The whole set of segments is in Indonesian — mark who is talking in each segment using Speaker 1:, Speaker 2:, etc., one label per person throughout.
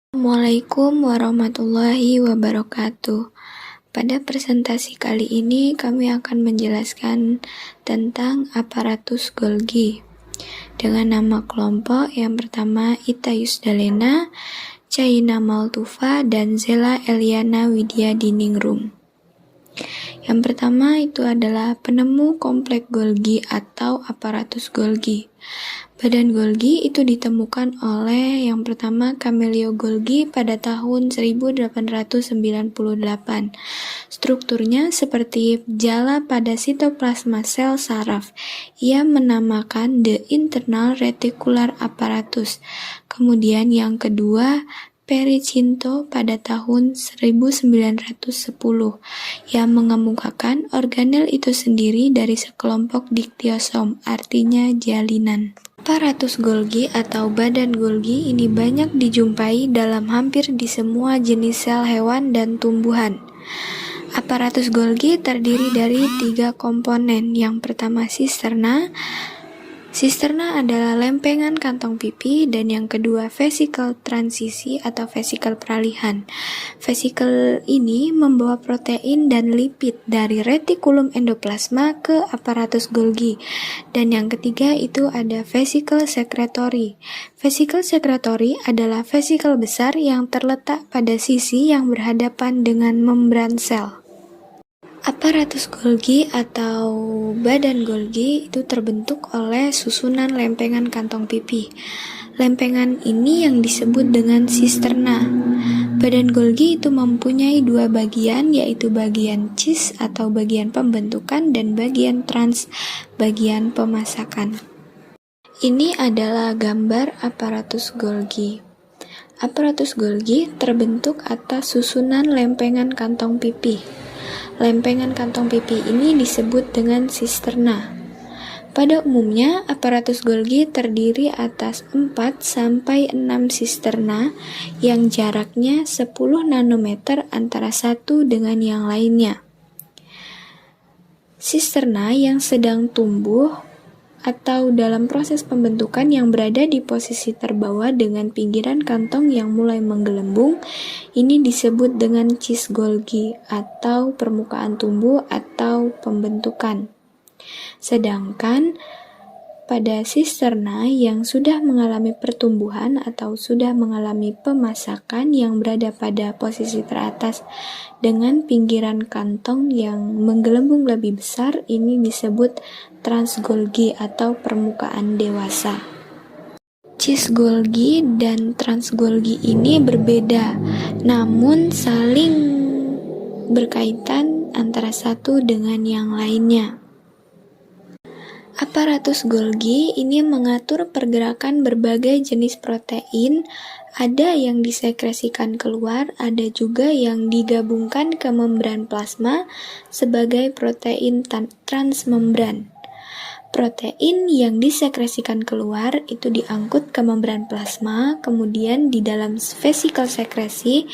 Speaker 1: Assalamualaikum warahmatullahi wabarakatuh. Pada presentasi kali ini kami akan menjelaskan tentang aparatus Golgi dengan nama kelompok yang pertama Ita Yusdalena, Chaina Maltuva, dan Zela Eliana Widyadiningrum. Yang pertama itu adalah penemu kompleks Golgi atau aparatus Golgi. Badan Golgi itu ditemukan oleh yang pertama Camillo Golgi pada tahun 1898. Strukturnya seperti jala pada sitoplasma sel saraf. Ia menamakan the internal reticular apparatus. Kemudian yang kedua Pericinto pada tahun 1910 yang mengemukakan organel itu sendiri dari sekelompok diktiosom, artinya jalinan. Aparatus Golgi atau badan Golgi ini banyak dijumpai dalam hampir di semua jenis sel hewan dan tumbuhan. Aparatus Golgi terdiri dari 3 komponen. Yang pertama sisterna. Sisterna adalah lempengan kantong pipi, dan yang kedua vesikel transisi atau vesikel peralihan. Vesikel ini membawa protein dan lipid dari retikulum endoplasma ke aparatus Golgi. Dan yang ketiga itu ada vesikel sekretory. Vesikel sekretory adalah vesikel besar yang terletak pada sisi yang berhadapan dengan membran sel. Aparatus Golgi atau badan Golgi itu terbentuk oleh susunan lempengan kantong pipi. Lempengan ini yang disebut dengan sisterna. Badan Golgi itu mempunyai 2 bagian, yaitu bagian cis atau bagian pembentukan dan bagian trans, bagian pemasakan. Ini adalah gambar aparatus Golgi. Aparatus Golgi terbentuk atas susunan lempengan kantong pipi. Lempengan kantong pipi ini disebut dengan sisterna. Pada umumnya, aparatus Golgi terdiri atas 4-6 sisterna yang jaraknya 10 nanometer antara satu dengan yang lainnya. Sisterna yang sedang tumbuh atau dalam proses pembentukan yang berada di posisi terbawah dengan pinggiran kantong yang mulai menggelembung, ini disebut dengan cis Golgi atau permukaan tumbuh atau pembentukan. Sedangkan pada sisterna yang sudah mengalami pertumbuhan atau sudah mengalami pemasakan yang berada pada posisi teratas dengan pinggiran kantong yang menggelembung lebih besar, ini disebut transgolgi atau permukaan dewasa. Cis Golgi dan transgolgi ini berbeda, namun saling berkaitan antara satu dengan yang lainnya. Aparatus Golgi ini mengatur pergerakan berbagai jenis protein, ada yang disekresikan keluar, ada juga yang digabungkan ke membran plasma sebagai protein transmembran. Protein yang disekresikan keluar itu diangkut ke membran plasma, kemudian di dalam vesikel sekresi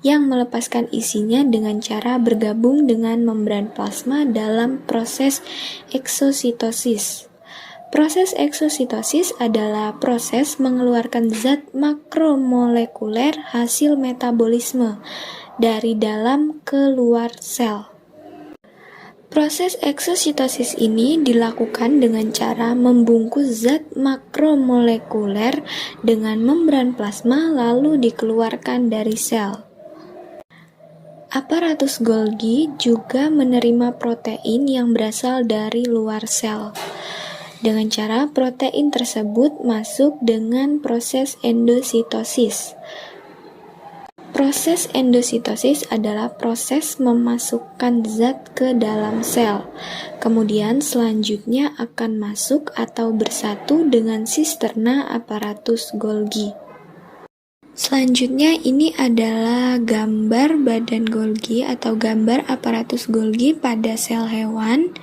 Speaker 1: yang melepaskan isinya dengan cara bergabung dengan membran plasma dalam proses eksositosis. Proses eksositosis adalah proses mengeluarkan zat makromolekuler hasil metabolisme dari dalam ke luar sel. Proses eksositosis ini dilakukan dengan cara membungkus zat makromolekuler dengan membran plasma lalu dikeluarkan dari sel. Aparatus Golgi juga menerima protein yang berasal dari luar sel. Dengan cara protein tersebut masuk dengan proses endositosis. Proses endositosis adalah proses memasukkan zat ke dalam sel. Kemudian selanjutnya akan masuk atau bersatu dengan sisterna aparatus Golgi. Selanjutnya ini adalah gambar badan Golgi atau gambar aparatus Golgi pada sel hewan.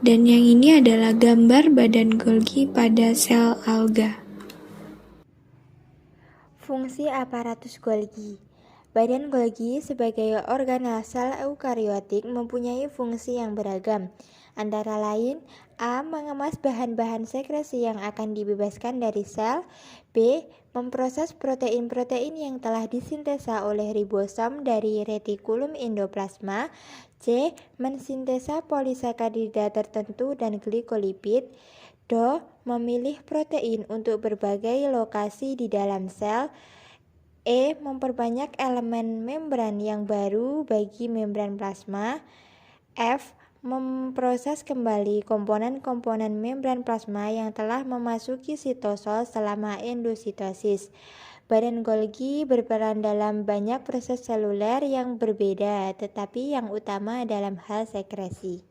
Speaker 1: Dan yang ini adalah gambar badan Golgi pada sel alga.
Speaker 2: Fungsi aparatus Golgi. Badan Golgi sebagai organel sel eukariotik mempunyai fungsi yang beragam. antara lain A. Mengemas bahan-bahan sekresi yang akan dibebaskan dari sel. B. Memproses protein-protein yang telah disintesa oleh ribosom dari retikulum endoplasma. C. Mensintesa polisakarida tertentu dan glikolipid. D. Memilih protein untuk berbagai lokasi di dalam sel. E. Memperbanyak elemen membran yang baru bagi membran plasma. F. Memproses kembali komponen-komponen membran plasma yang telah memasuki sitosol selama endositosis. Badan Golgi berperan dalam banyak proses seluler yang berbeda, tetapi yang utama dalam hal sekresi.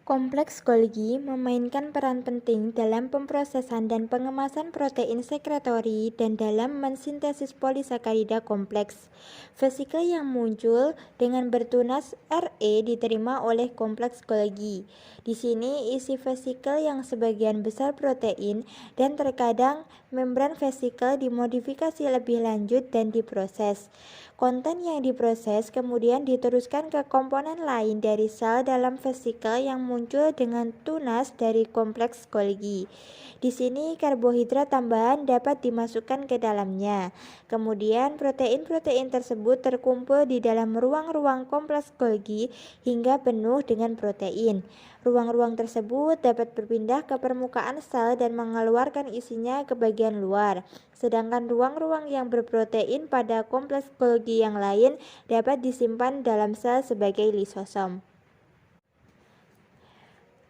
Speaker 2: Kompleks Golgi memainkan peran penting dalam pemrosesan dan pengemasan protein sekretori dan dalam mensintesis polisakarida kompleks. Vesikel yang muncul dengan bertunas Re diterima oleh kompleks Golgi. Di sini isi vesikel yang sebagian besar protein dan terkadang membran vesikel dimodifikasi lebih lanjut dan diproses. Konten yang diproses kemudian diteruskan ke komponen lain dari sel dalam vesikel yang muncul dengan tunas dari kompleks Golgi. Di sini karbohidrat tambahan dapat dimasukkan ke dalamnya. Kemudian protein-protein tersebut terkumpul di dalam ruang-ruang kompleks Golgi hingga penuh dengan protein. Ruang-ruang tersebut dapat berpindah ke permukaan sel dan mengeluarkan isinya ke bagian luar. Sedangkan ruang-ruang yang berprotein pada kompleks Golgi yang lain dapat disimpan dalam sel sebagai lisosom.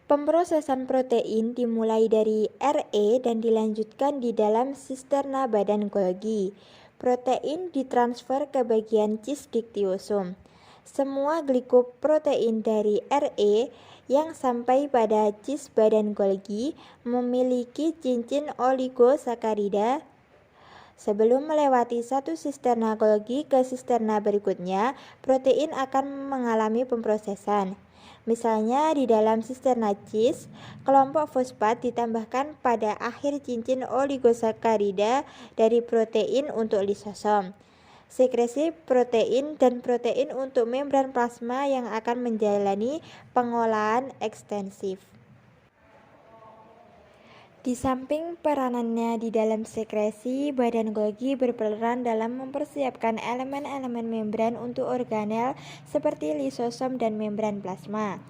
Speaker 2: Pemrosesan protein dimulai dari Re dan dilanjutkan di dalam sisterna badan Golgi. Protein ditransfer ke bagian cis diktiosom. Semua glikoprotein dari Re yang sampai pada cis badan Golgi memiliki cincin oligosakarida. Sebelum melewati satu sisterna Golgi ke sisterna berikutnya, protein akan mengalami pemrosesan. Misalnya di dalam sisterna cis, kelompok fosfat ditambahkan pada akhir cincin oligosakarida dari protein untuk lisosom. Sekresi protein dan protein untuk membran plasma yang akan menjalani pengolahan ekstensif. Di samping peranannya di dalam sekresi, badan Golgi berperan dalam mempersiapkan elemen-elemen membran untuk organel seperti lisosom dan membran plasma.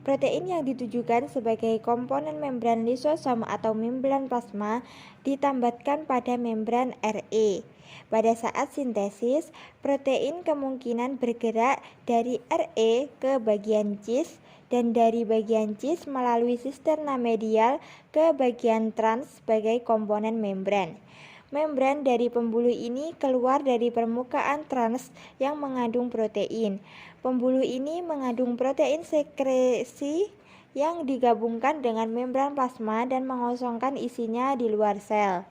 Speaker 2: Protein yang ditujukan sebagai komponen membran lisosom atau membran plasma ditambahkan pada membran Re. Pada saat sintesis, protein kemungkinan bergerak dari Re ke bagian cis dan dari bagian cis melalui sisterna medial ke bagian trans sebagai komponen membran. Membran dari pembuluh ini keluar dari permukaan trans yang mengandung protein. Pembuluh ini mengandung protein sekresi yang digabungkan dengan membran plasma dan mengosongkan isinya di luar sel.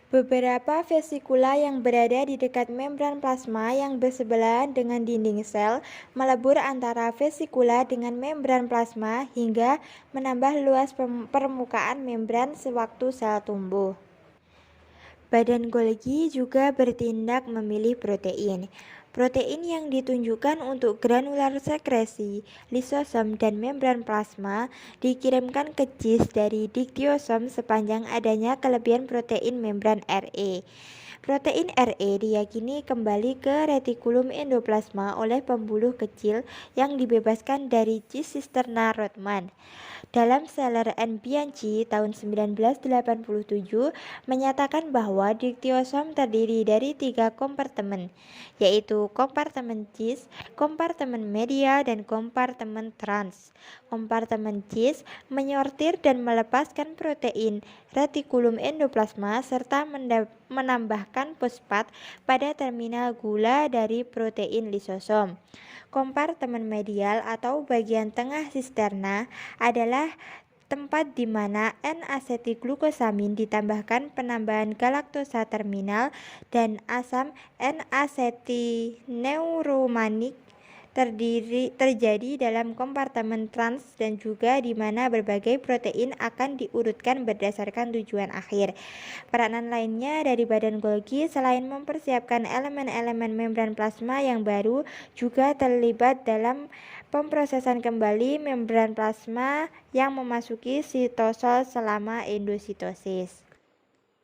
Speaker 2: Beberapa vesikula yang berada di dekat membran plasma yang bersebelahan dengan dinding sel melebur antara vesikula dengan membran plasma hingga menambah luas permukaan membran sewaktu sel tumbuh. Badan Golgi juga bertindak memilih protein. Protein yang ditunjukkan untuk granular sekresi, lisosom, dan membran plasma dikirimkan ke cis dari diktiosom sepanjang adanya kelebihan protein membran Re. Protein Re diyakini kembali ke retikulum endoplasma oleh pembuluh kecil yang dibebaskan dari cis sisterna Rodman. Dalam Seller and Bianchi tahun 1987 menyatakan bahwa diktiosom terdiri dari 3 kompartemen, yaitu kompartemen cis, kompartemen medial, dan kompartemen trans. Kompartemen cis menyortir dan melepaskan protein retikulum endoplasma serta menambahkan fosfat pada terminal gula dari protein lisosom. Kompartemen medial atau bagian tengah sisterna adalah tempat di mana N-asetilglukosamin ditambahkan penambahan galaktosa terminal dan asam N-asetineuromanik terjadi dalam kompartemen trans dan juga di mana berbagai protein akan diurutkan berdasarkan tujuan akhir. Peranan lainnya dari badan Golgi selain mempersiapkan elemen-elemen membran plasma yang baru juga terlibat dalam pemprosesan kembali membran plasma yang memasuki sitosol selama endositosis.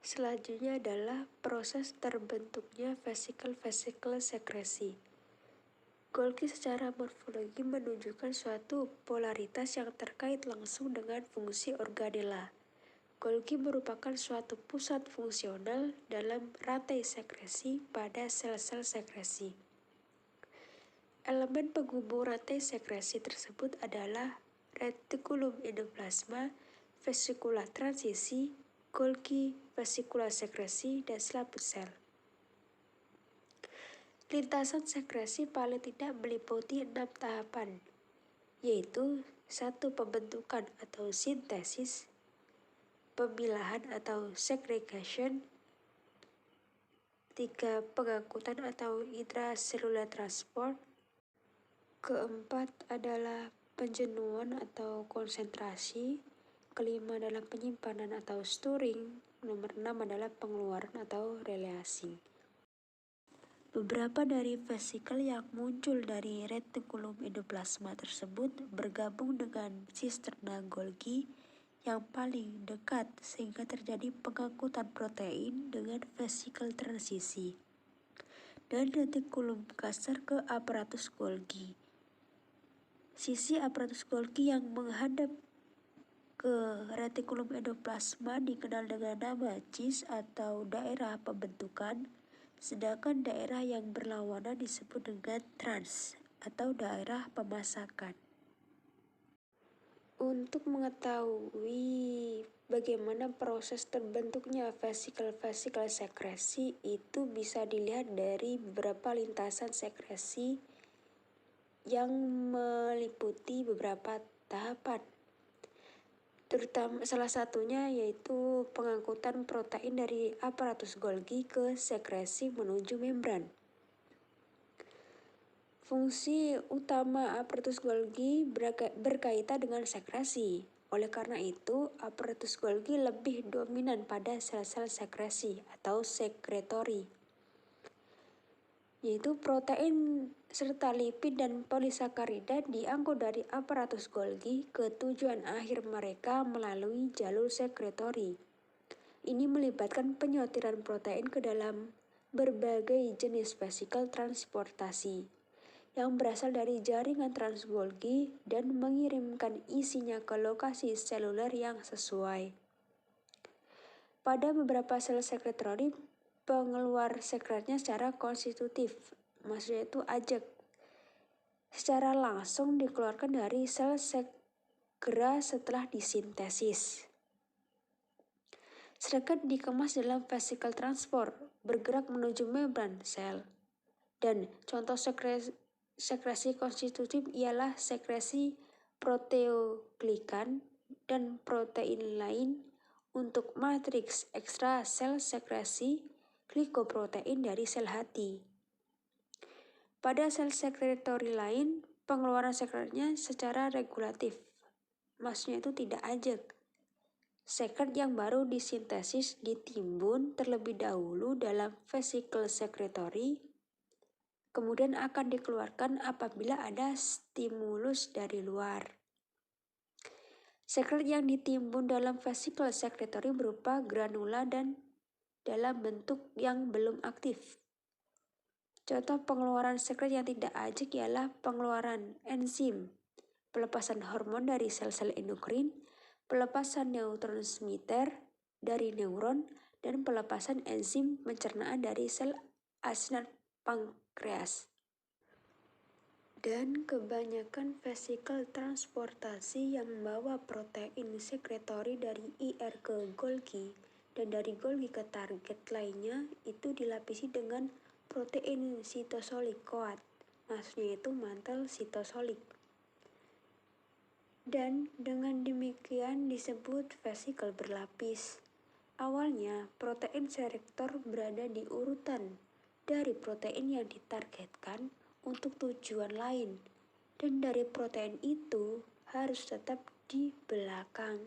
Speaker 1: Selanjutnya adalah proses terbentuknya vesikel-vesikel sekresi. Golgi secara morfologi menunjukkan suatu polaritas yang terkait langsung dengan fungsi organela. Golgi merupakan suatu pusat fungsional dalam rantai sekresi pada sel-sel sekresi. Elemen penghubung rantai sekresi tersebut adalah retikulum endoplasma, vesikula transisi, Golgi, vesikula sekresi, dan selaput sel. Lintasan sekresi paling tidak meliputi 6 tahapan, yaitu 1. Pembentukan atau sintesis, pemilahan atau segregation, 3. Pengangkutan atau intracellular transport, keempat adalah penjenuhan atau konsentrasi, kelima adalah penyimpanan atau storing, nomor 6 adalah pengeluaran atau relasi. Beberapa dari vesikel yang muncul dari retikulum endoplasma tersebut bergabung dengan sisterna Golgi yang paling dekat sehingga terjadi pengangkutan protein dengan vesikel transisi dan retikulum kasar ke aparatus Golgi. Sisi aparatus Golgi yang menghadap ke retikulum endoplasma dikenal dengan nama CIS atau daerah pembentukan, sedangkan daerah yang berlawanan disebut dengan trans atau daerah pemasakan. Untuk mengetahui bagaimana proses terbentuknya vesikel-vesikel sekresi itu bisa dilihat dari beberapa lintasan sekresi yang meliputi beberapa tahapan. Terutama salah satunya yaitu pengangkutan protein dari aparatus Golgi ke sekresi menuju membran. Fungsi utama aparatus Golgi berkaitan dengan sekresi. Oleh karena itu, aparatus Golgi lebih dominan pada sel-sel sekresi atau sekretori, yaitu protein serta lipid dan polisakarida diangkut dari aparatus Golgi ke tujuan akhir mereka melalui jalur sekretori. Ini melibatkan penyortiran protein ke dalam berbagai jenis vesikel transportasi yang berasal dari jaringan trans-Golgi dan mengirimkan isinya ke lokasi seluler yang sesuai. Pada beberapa sel sekretori, pengeluar sekretnya secara konstitutif, maksudnya itu ajek, secara langsung dikeluarkan dari sel segera setelah disintesis. Sekret dikemas dalam vesikel transport, bergerak menuju membran sel. Dan contoh sekresi konstitutif ialah sekresi proteoglikan dan protein lain untuk matriks ekstra sel sekresi glikoprotein dari sel hati. Pada sel sekretori lain, pengeluaran sekretnya secara regulatif, maksudnya itu tidak ajak. Sekret yang baru disintesis ditimbun terlebih dahulu dalam vesikel sekretori, kemudian akan dikeluarkan apabila ada stimulus dari luar. Sekret yang ditimbun dalam vesikel sekretori berupa granula dan dalam bentuk yang belum aktif. Contoh pengeluaran sekret yang tidak ajak ialah pengeluaran enzim, pelepasan hormon dari sel-sel endokrin, pelepasan neurotransmitter dari neuron, dan pelepasan enzim pencernaan dari sel asinar pankreas. Dan kebanyakan vesikel transportasi yang membawa protein sekretori dari IR ke Golgi dan dari Golgi ke target lainnya itu dilapisi dengan protein sitosolik koat, maksudnya itu mantel sitosolik. Dan dengan demikian disebut vesikel berlapis. Awalnya, protein selektor berada di urutan dari protein yang ditargetkan untuk tujuan lain, dan dari protein itu harus tetap di belakang.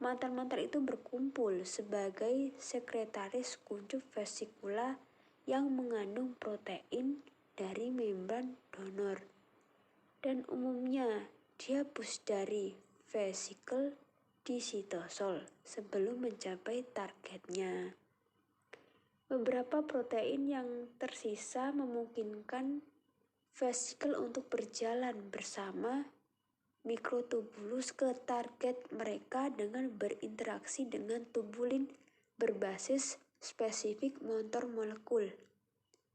Speaker 1: Mantel-mantel itu berkumpul sebagai sekretaris kuncup vesikula yang mengandung protein dari membran donor.
Speaker 3: dan umumnya dihapus dari vesikel di sitosol sebelum mencapai targetnya. Beberapa protein yang tersisa memungkinkan vesikel untuk berjalan bersama mikrotubulus ke target mereka dengan berinteraksi dengan tubulin berbasis spesifik motor molekul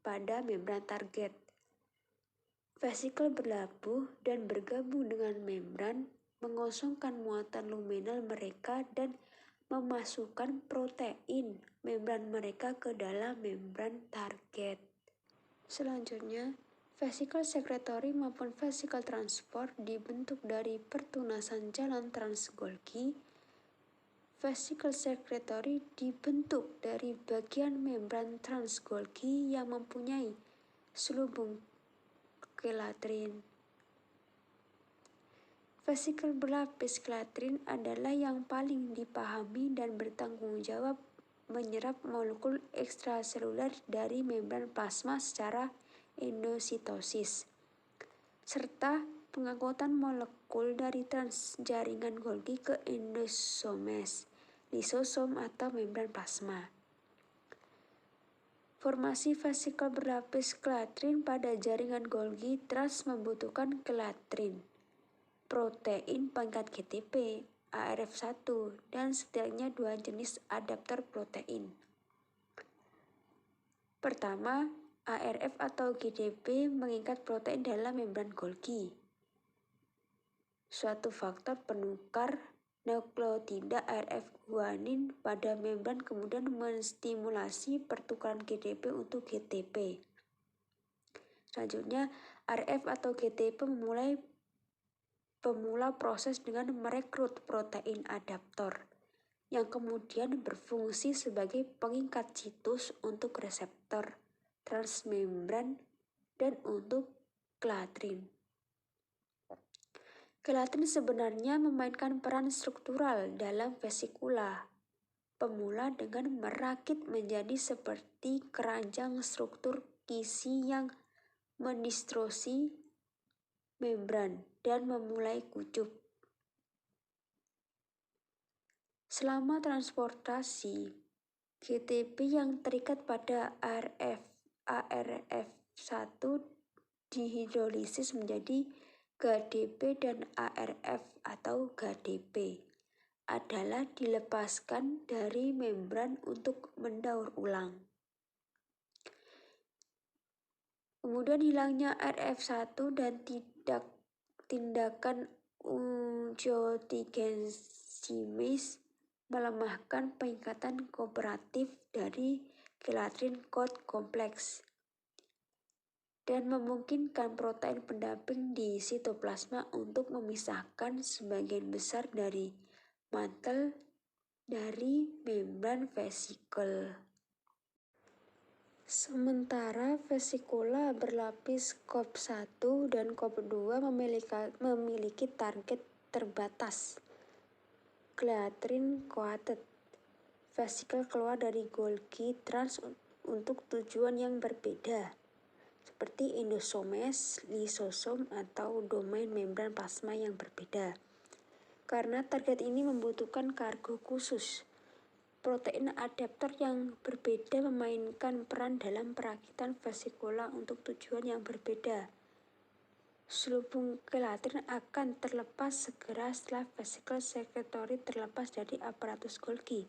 Speaker 3: pada membran target. Vesikel berlabuh dan bergabung dengan membran, mengosongkan muatan luminal mereka dan memasukkan protein membran mereka ke dalam membran target. Selanjutnya, vesikel sekretori maupun vesikel transport dibentuk dari pertunasan jalan trans Golgi. Vesikel sekretori dibentuk dari bagian membran trans Golgi yang mempunyai selubung kelatrin. Vesikel berlapis kelatrin adalah yang paling dipahami dan bertanggung jawab menyerap molekul ekstraseluler dari membran plasma secara endositosis, serta pengangkutan molekul dari transjaringan Golgi ke endosomes, lisosom atau membran plasma. Formasi vesikel berlapis kelatrin pada jaringan Golgi trans membutuhkan kelatrin, protein pengingkat GTP, ARF1, dan setidaknya 2 jenis adaptor protein. Pertama, ARF atau GDP mengikat protein dalam membran Golgi, suatu faktor penukar nukleotida ARF guanin pada membran kemudian menstimulasi pertukaran GDP untuk GTP. Selanjutnya, ARF atau GTP pemula proses dengan merekrut protein adaptor, yang kemudian berfungsi sebagai pengikat situs untuk reseptor transmembran dan untuk kelatrin. Kelatrin sebenarnya memainkan peran struktural dalam vesikula pemula dengan merakit menjadi seperti keranjang struktur kisi yang mendistorsi membran dan memulai kucup. Selama transportasi, GTP yang terikat pada ARF1 dihidrolisis menjadi GDP dan ARF atau GDP adalah dilepaskan dari membran untuk mendaur ulang. Kemudian hilangnya ARF1 dan tindakan angiotensin melemahkan pengikatan kooperatif dari kelatrin coat kompleks dan memungkinkan protein pendamping di sitoplasma untuk memisahkan sebagian besar dari mantel dari membran vesikel. Sementara vesikula berlapis COP1 dan COP2 memiliki target terbatas, kelatrin coated. Vesikel keluar dari Golgi trans untuk tujuan yang berbeda, seperti endosomes, lisosom, atau domain membran plasma yang berbeda. Karena target ini membutuhkan kargo khusus, protein adaptor yang berbeda memainkan peran dalam perakitan vesikula untuk tujuan yang berbeda. Selubung kelatrin akan terlepas segera setelah vesikel sekretori terlepas dari aparatus Golgi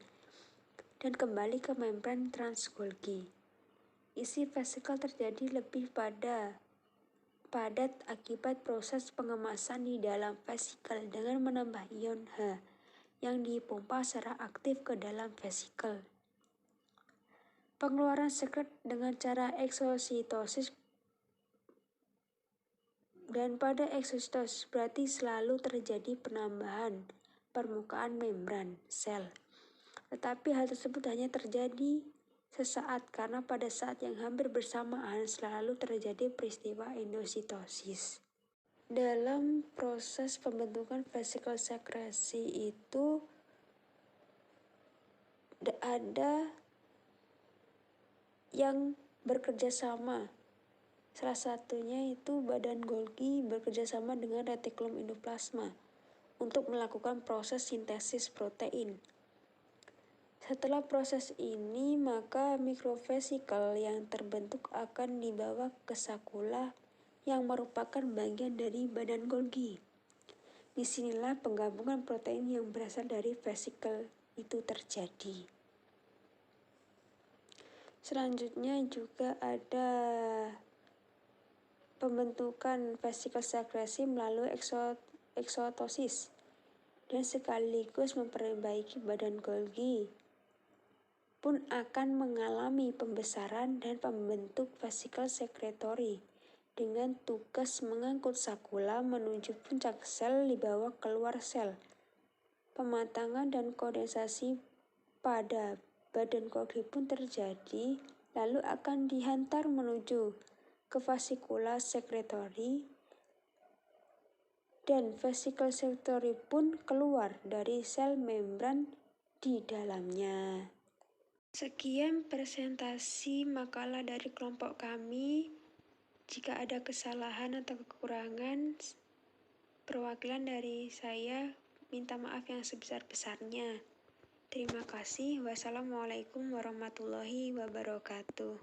Speaker 3: dan kembali ke membran trans Golgi. Isi vesikel terjadi lebih padat akibat proses pengemasan di dalam vesikel dengan menambah ion H yang dipompa secara aktif ke dalam vesikel. Pengeluaran sekret dengan cara eksositosis, dan pada eksositosis berarti selalu terjadi penambahan permukaan membran sel. Tetapi hal tersebut hanya terjadi sesaat karena pada saat yang hampir bersamaan selalu terjadi peristiwa endositosis. Dalam proses pembentukan vesikel sekresi itu ada yang bekerja sama Salah satunya itu badan Golgi bekerjasama dengan retikulum endoplasma untuk melakukan proses sintesis protein. Setelah proses ini, maka mikrovesikel yang terbentuk akan dibawa ke sakula yang merupakan bagian dari badan Golgi. Disinilah penggabungan protein yang berasal dari vesikel itu terjadi. Selanjutnya juga ada pembentukan vesikel sekresi melalui eksotosis dan sekaligus memperbaiki badan Golgi pun akan mengalami pembesaran dan pembentuk vesikel sekretori dengan tugas mengangkut sakula menuju puncak sel dibawa keluar sel. Pematangan dan kondensasi pada badan Golgi pun terjadi, lalu akan dihantar menuju ke vesikula sekretori dan vesikel sekretori pun keluar dari sel membran di dalamnya. Sekian presentasi makalah dari kelompok kami. Jika ada kesalahan atau kekurangan, perwakilan dari saya minta maaf yang sebesar-besarnya. Terima kasih. Wassalamualaikum warahmatullahi wabarakatuh.